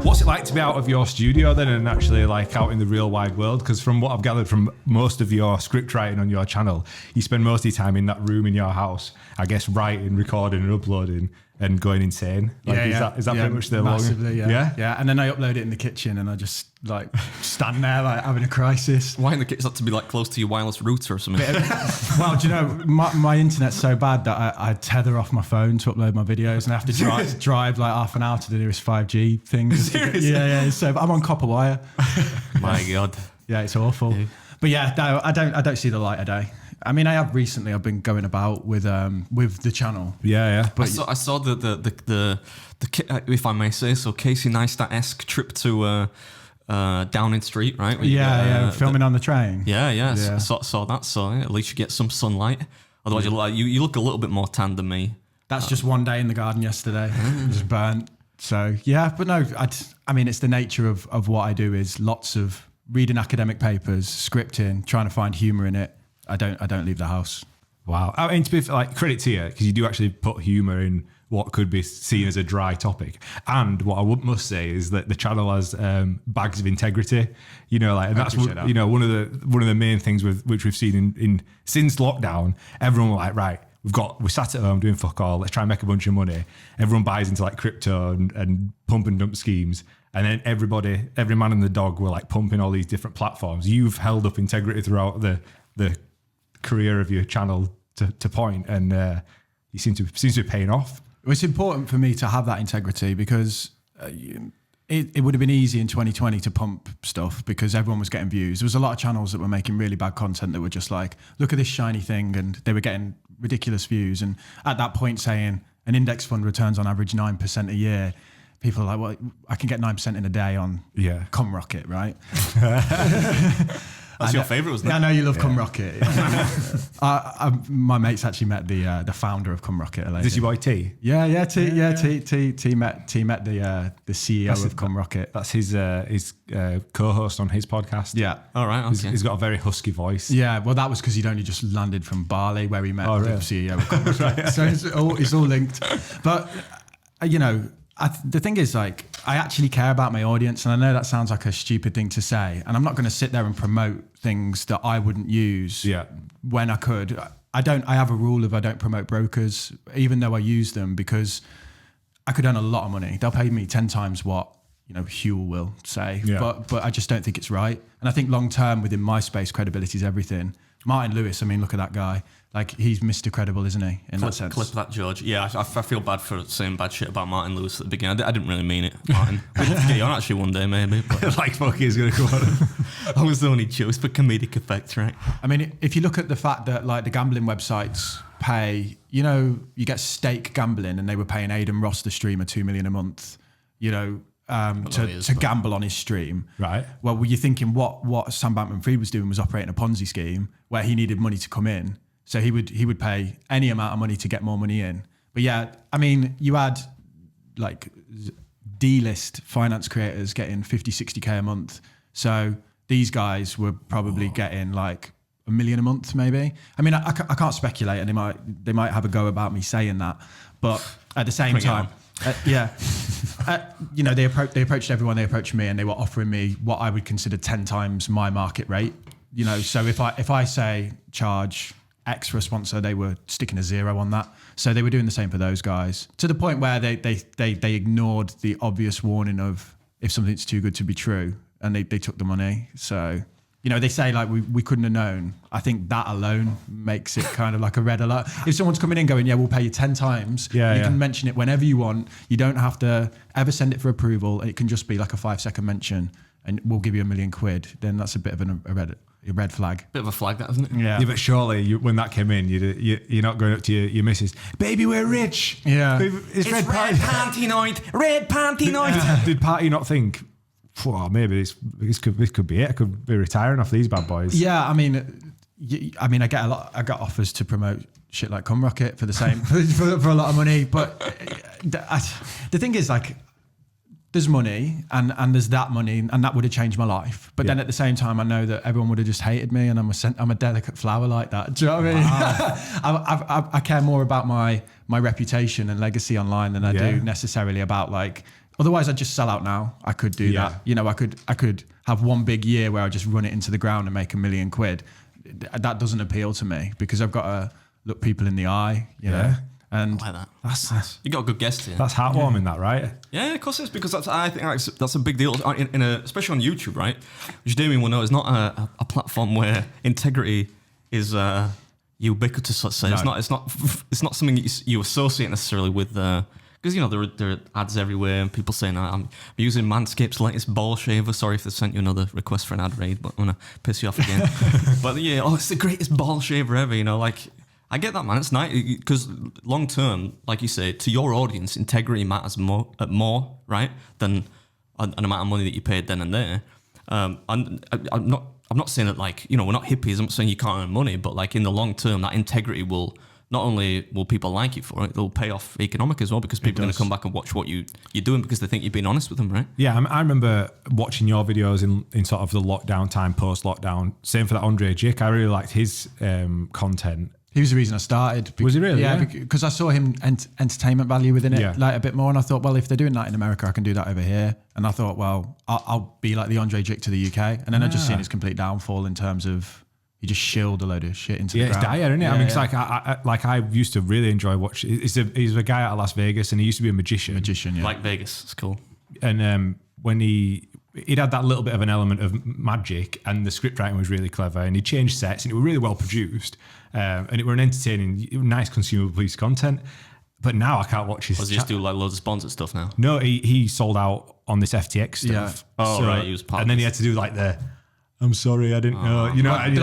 What's it like to be out of your studio then and actually like out in the real wide world? Because from what I've gathered from most of your script writing on your channel, you spend most of your time in that room in your house, I guess, writing, recording and uploading and going insane. Like, is that pretty much the massively, long? Yeah. And then I upload it in the kitchen and I just like stand there like having a crisis. Why in the kitchen? Is that to be like close to your wireless router or something? Well, do you know, my internet's so bad that I tether off my phone to upload my videos and I have to drive like half an hour to the nearest 5G thing. Seriously? Yeah. So I'm on copper wire. My God. Yeah, it's awful. Yeah. But yeah, no, I don't see the light of day. I mean, I have recently. I've been going about with the channel. Yeah. But I saw the if I may say so, Casey Neistat-esque trip to Downing Street, right? Filming on the train. Yeah. Saw that. So at least you get some sunlight. Otherwise, you look a little bit more tan than me. That's just one day in the garden yesterday. Just burnt. So yeah, but no, I mean, it's the nature of what I do is lots of reading academic papers, scripting, trying to find humour in it. I don't leave the house. Wow. I mean, to be like, credit to you, because you do actually put humour in what could be seen as a dry topic. And what I must say is that the channel has bags of integrity. You know, like, and that's that. You know, one of the main things which we've seen in since lockdown. Everyone was like, right, we sat at home doing fuck all. Let's try and make a bunch of money. Everyone buys into like crypto and pump and dump schemes. And then every man and the dog were like pumping all these different platforms. You've held up integrity throughout the career of your channel to point, and you seems to be paying off. It's important for me to have that integrity because it would have been easy in 2020 to pump stuff because everyone was getting views. There was a lot of channels that were making really bad content that were just like, look at this shiny thing, and they were getting ridiculous views. And at that point saying an index fund returns on average 9% a year, people are like, well, I can get 9% in a day on CumRocket, right? That's your favourite, wasn't it? I know you love CumRocket. My mates actually met the founder of CumRocket. Is this your boy T? Yeah. T met the CEO of CumRocket. That's his co-host on his podcast. Yeah. All right. Okay. He's got a very husky voice. Yeah. Well, that was because he'd only just landed from Bali, where he met the CEO of CumRocket. Right. So it's all linked. But you know, the thing is, like, I actually care about my audience, and I know that sounds like a stupid thing to say, and I'm not going to sit there and promote things that I wouldn't use when I could. I have a rule of I don't promote brokers, even though I use them, because I could earn a lot of money. They'll pay me 10 times what, you know, Huel will say, but I just don't think it's right. And I think long term within my space, credibility is everything. Martin Lewis, I mean, look at that guy. Like, he's Mr. Credible, isn't he, in that sense? Clip that, George. Yeah, I feel bad for saying bad shit about Martin Lewis at the beginning. I didn't really mean it, Martin. We'd love to get you on actually one day, maybe. But like, fuck, he's going to come on. I was the only choice for comedic effect, right? I mean, if you look at the fact that, like, the gambling websites pay, you know, you get stake gambling, and they were paying Aidan Ross, the streamer, $2 million a month, you know, to gamble on his stream. Right. Well, were you thinking what Sam Bankman-Fried was doing was operating a Ponzi scheme where he needed money to come in? So he would pay any amount of money to get more money in. But yeah, I mean, you had like D-list finance creators getting 50, 60K a month. So these guys were probably getting like $1 million a month, maybe. I mean, I can't speculate, and they might have a go about me saying that. But at the same time, you know, they approached everyone. They approached me, and they were offering me what I would consider 10 times my market rate. You know, so if I say charge X for a sponsor, they were sticking a 0 on that. So they were doing the same for those guys, to the point where they ignored the obvious warning of if something's too good to be true, and they took the money. So, you know, they say like we couldn't have known. I think that alone makes it kind of like a red alert. If someone's coming in going, yeah, we'll pay you 10 times. You can mention it whenever you want. You don't have to ever send it for approval. It can just be like a 5-second mention, and we'll give you £1 million. Then that's a bit of a red flag. Bit of a flag, that, isn't it? Yeah. But surely when that came in, you're not going up to your missus, baby, we're rich. Yeah. It's red panty night. Red panty night. Did Party not think, maybe this could be it? I could be retiring off these bad boys. Yeah, I mean, I got offers to promote shit like CumRocket for the same for a lot of money. But the thing is, like, there's money and there's that money, and that would have changed my life. But then at the same time, I know that everyone would have just hated me, and I'm a delicate flower like that. Do you know what I mean? Wow. I care more about my reputation and legacy online than I do necessarily about like Otherwise, I'd just sell out now. I could do that. You know, I could have one big year where I just run it into the ground and make £1 million. That doesn't appeal to me because I've got to look people in the eye, you know. And I like that. That's You got a good guest here. that's heartwarming, that, right? Yeah, of course it is, because I think that's a big deal, especially on YouTube, right? Which Damien will know is not a platform where integrity is ubiquitous. Let's say it's not something you associate necessarily with. Because, you know, there are ads everywhere and people saying, I'm using Manscaped's latest ball shaver. Sorry if they sent you another request for an ad raid, but I'm going to piss you off again. But yeah, it's the greatest ball shaver ever, you know, like, I get that, man. It's nice because long term, like you say, to your audience, integrity matters more, right, than an amount of money that you paid then and there. I'm not saying that, like, you know, we're not hippies. I'm not saying you can't earn money, but like in the long term, that integrity will... Not only will people like you for it, it'll pay off economic as well, because people are going to come back and watch what you're doing because they think you're being honest with them, right? Yeah, I remember watching your videos in sort of the lockdown time, post-lockdown. Same for that Andre Jick. I really liked his content. he was the reason I started. Was he really? Yeah, because I saw him entertainment value within it like a bit more, and I thought, well, if they're doing that in America, I can do that over here. And I thought, well, I'll be like the Andre Jick to the UK. And then I just seen his complete downfall in terms of... He just shilled a load of shit into the ground. It's dire, isn't it? I mean, it's like I used to really enjoy watching. He's a guy out of Las Vegas, and he used to be a magician. Yeah. Like Vegas, it's cool. And when he'd had that little bit of an element of magic, and the script writing was really clever, and he changed sets, and it was really well produced, and it were an entertaining, nice consumable piece of content. But now I can't watch his. Does he just do like loads of sponsored stuff now? No, he sold out on this FTX stuff. Yeah. Oh, right, he was part and then he had to do like I'm sorry, I didn't know. You know, and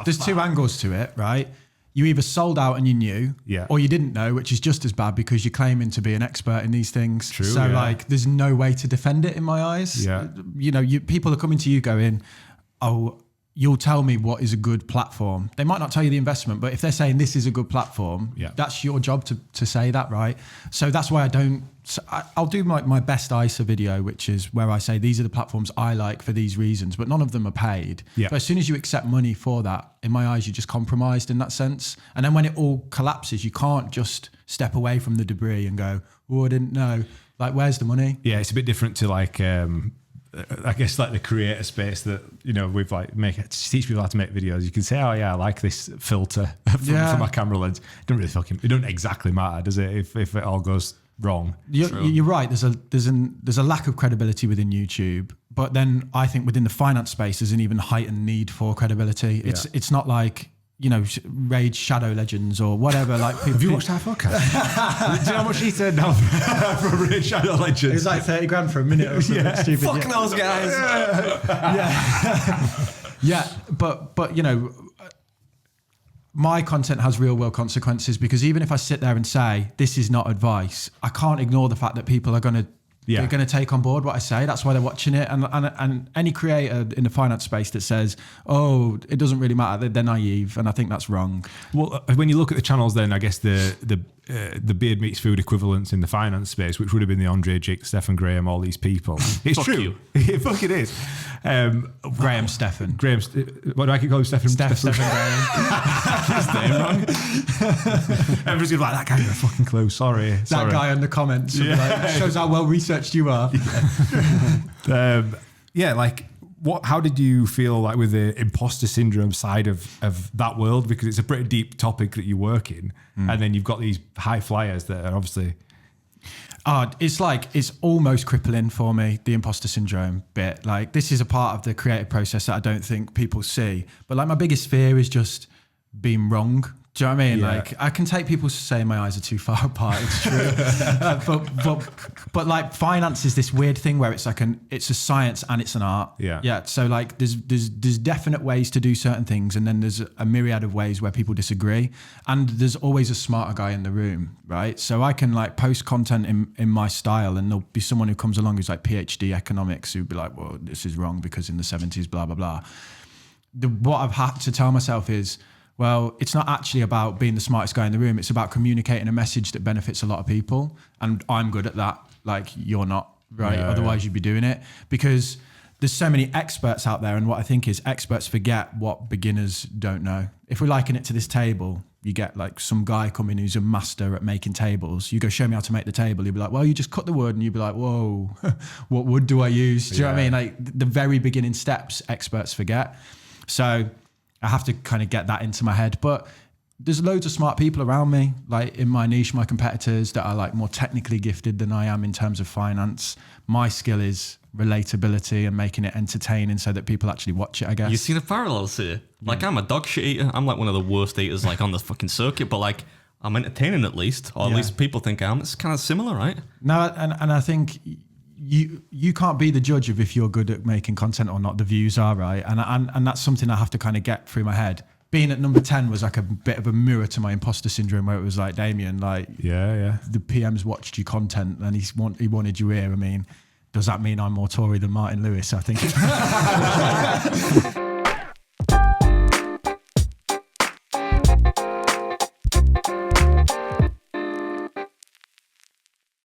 there's two angles to it, right? You either sold out and you knew, or you didn't know, which is just as bad because you're claiming to be an expert in these things. True, so like, there's no way to defend it in my eyes. Yeah. You know, people are coming to you going, oh, you'll tell me what is a good platform. They might not tell you the investment, but if they're saying this is a good platform, that's your job to say that, right? So that's why I'll do my best ISA video, which is where I say these are the platforms I like for these reasons, but none of them are paid. Yeah. But as soon as you accept money for that, in my eyes, you're just compromised in that sense. And then when it all collapses, you can't just step away from the debris and go, oh, I didn't know. Like, where's the money? Yeah, it's a bit different to like, I guess like the creator space that, you know, we've like teach people how to make videos. You can say, oh yeah, I like this filter for my camera lens. It doesn't exactly matter, does it? If it all goes wrong. You're right. There's a lack of credibility within YouTube, but then I think within the finance space there's an even heightened need for credibility. It's not like, you know, Raid Shadow Legends or whatever. Like, have you watched our podcast? Do you know how much he turned down for Raid Shadow Legends? It was like 30 grand for a minute or something stupid. Fuck those guys. But you know, my content has real world consequences, because even if I sit there and say this is not advice, I can't ignore the fact that people are going to take on board what I say. That's why they're watching it. And any creator in the finance space that says, oh, it doesn't really matter, they're naive, and I think that's wrong. Well, when you look at the channels, then I guess the beard meets food equivalents in the finance space, which would have been the Andre Jick, Stephen Graham, all these people. It's Fuck true. you. It fucking is. Graham Stephan. What do I keep calling Stephen? Stephen Graham. His name wrong. Everyone's gonna be like, that guy's a fucking clue. Sorry. That guy in the comments shows how well researched you are. Like, how did you feel like with the imposter syndrome side of that world? Because it's a pretty deep topic that you work in, and then you've got these high flyers that are obviously... It's almost crippling for me, the imposter syndrome bit. Like, this is a part of the creative process that I don't think people see. But like, my biggest fear is just being wrong. Do you know what I mean? Yeah. Like, I can take people saying my eyes are too far apart. It's true. but like, finance is this weird thing where it's like it's a science and it's an art. Yeah. So like, there's definite ways to do certain things, and then there's a myriad of ways where people disagree, and there's always a smarter guy in the room, right? So I can like post content in my style, and there'll be someone who comes along who's like PhD economics who'd be like, well, this is wrong because in the 70s, blah blah blah. What I've had to tell myself is, well, it's not actually about being the smartest guy in the room. It's about communicating a message that benefits a lot of people. And I'm good at that. Like, you're not, right? Otherwise you'd be doing it, because there's so many experts out there. And what I think is experts forget what beginners don't know. If we liken it to this table, you get like some guy coming who's a master at making tables. You go, show me how to make the table. He'll be like, well, you just cut the wood, and you'd be like, whoa, what wood do I use? Do you know what I mean? Like the very beginning steps, experts forget. So I have to kind of get that into my head. But there's loads of smart people around me, like in my niche, my competitors that are like more technically gifted than I am in terms of finance. My skill is relatability and making it entertaining so that people actually watch it, I guess. You see the parallels here? Like, I'm a dog shit eater. I'm like one of the worst eaters like on the fucking circuit, but like I'm entertaining at least, or at least people think I am. It's kind of similar, right? No, and I think you can't be the judge of if you're good at making content or not. The views are, right? And that's something I have to kind of get through my head. Being at number 10 was like a bit of a mirror to my imposter syndrome, where it was like, Damien, like, the PM's watched your content and he wanted you here. I mean, does that mean I'm more Tory than Martin Lewis? I think.